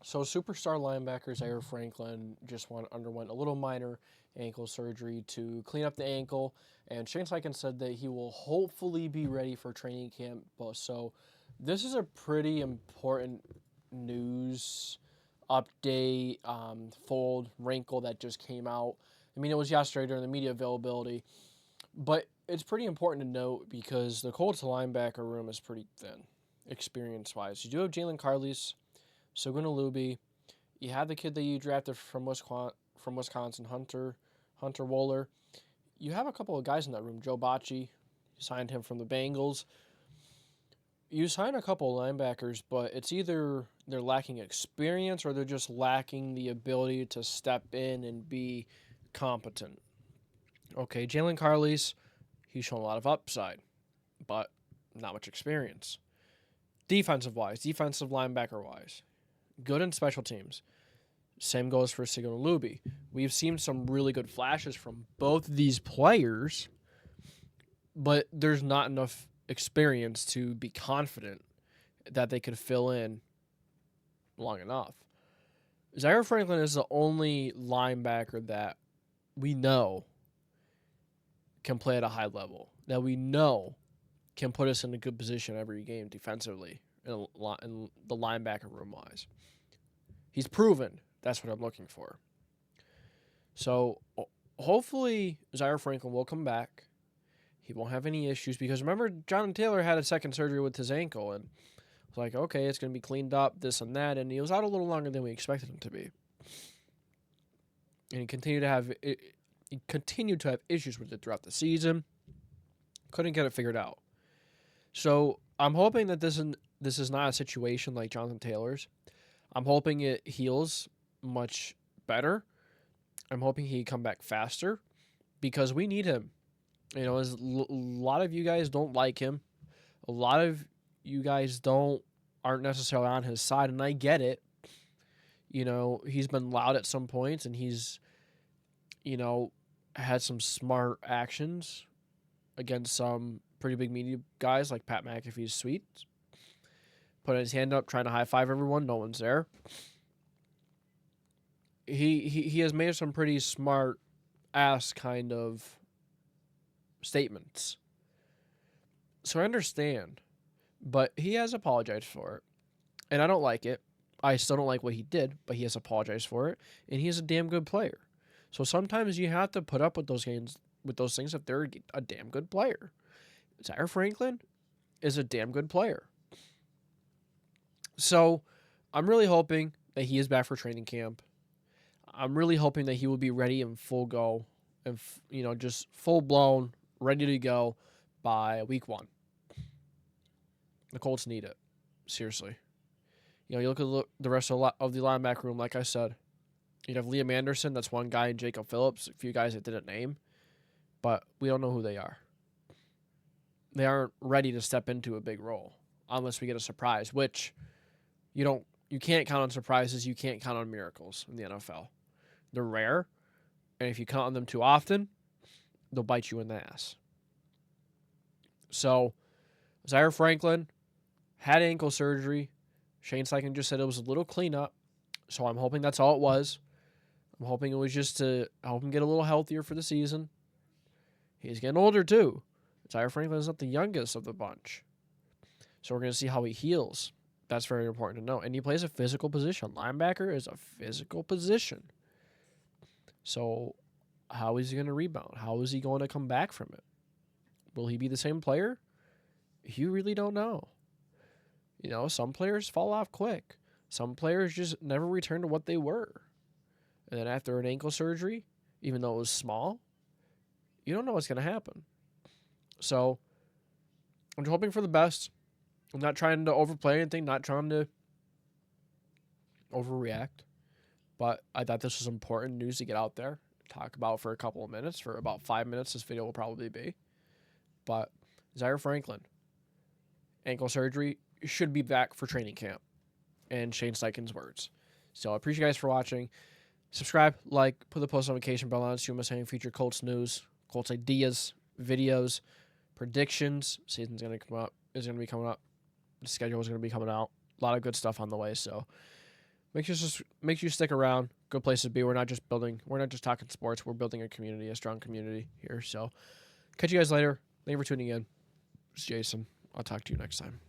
So superstar linebacker Zaire Franklin just underwent a little minor ankle surgery to clean up the ankle, and Shane Steichen said that he will hopefully be ready for training camp. So this is a pretty important news update, fold, wrinkle that just came out. I mean, it was yesterday during the media availability, but it's pretty important to note because the Colts linebacker room is pretty thin, experience-wise. You do have Jalen Carlise, Sugunalubi. You have the kid that you drafted from Wisconsin, Hunter Wohler. You have a couple of guys in that room. Joe Bocci, you signed him from the Bengals. You sign a couple of linebackers, but it's either they're lacking experience or they're just lacking the ability to step in and be competent. Okay, Jalen Carlise, he's shown a lot of upside, but not much experience. Defensive linebacker wise, good in special teams. Same goes for Sugunalubi. We've seen some really good flashes from both of these players, but there's not enough experience to be confident that they could fill in long enough. Zaire Franklin is the only linebacker that we know can play at a high level, that we know can put us in a good position every game defensively in the linebacker room wise. He's proven that's what I'm looking for. So hopefully Zaire Franklin will come back. He won't have any issues because remember, Jonathan Taylor had a second surgery with his ankle and was like, okay, it's going to be cleaned up, this and that, and he was out a little longer than we expected him to be. And he continued to have issues with it throughout the season. Couldn't get it figured out. So I'm hoping that this is not a situation like Jonathan Taylor's. I'm hoping it heals much better. I'm hoping he come back faster because we need him. You know, a lot of you guys don't like him. A lot of you guys aren't necessarily on his side, and I get it. You know, he's been loud at some points, and he's, you know, had some smart actions against some pretty big media guys like Pat McAfee's Sweet. Putting his hand up, trying to high five everyone. No one's there. He has made some pretty smart ass kind of statements. So I understand. But he has apologized for it. And I don't like it. I still don't like what he did, but he has apologized for it. And he's a damn good player. So sometimes you have to put up with those things if they're a damn good player. Zaire Franklin is a damn good player. So I'm really hoping that he is back for training camp. I'm really hoping that he will be ready in full go and, just full blown, ready to go by week 1. The Colts need it. Seriously. You know, you look at the rest of the linebacker room, like I said. You'd have Liam Anderson, that's one guy, and Jacob Phillips, a few guys that didn't name. But we don't know who they are. They aren't ready to step into a big role unless we get a surprise, which you can't count on surprises. You can't count on miracles in the NFL. They're rare, and if you count on them too often, they'll bite you in the ass. So, Zaire Franklin had ankle surgery. Shane Steichen just said it was a little cleanup, so I'm hoping that's all it was. I'm hoping it was just to help him get a little healthier for the season. He's getting older, too. Zaire Franklin is not the youngest of the bunch. So we're going to see how he heals. That's very important to know. And he plays a physical position. Linebacker is a physical position. So how is he going to rebound? How is he going to come back from it? Will he be the same player? You really don't know. You know, some players fall off quick. Some players just never return to what they were. And then after an ankle surgery, even though it was small, you don't know what's going to happen. So I'm hoping for the best. I'm not trying to overplay anything, not trying to overreact. But I thought this was important news to get out there, talk about for a couple of minutes. For about 5 minutes, this video will probably be. But Zaire Franklin, ankle surgery, should be back for training camp. And Shane Steichen's words. So I appreciate you guys for watching. Subscribe, like, put the post notification bell on so you don't miss any future Colts news, Colts ideas, videos, predictions. Season's going to be coming up. The schedule is going to be coming out. A lot of good stuff on the way. So make sure you stick around. Good place to be. We're not just talking sports. We're building a community, a strong community here. So catch you guys later. Thank you for tuning in. It's Jason. I'll talk to you next time.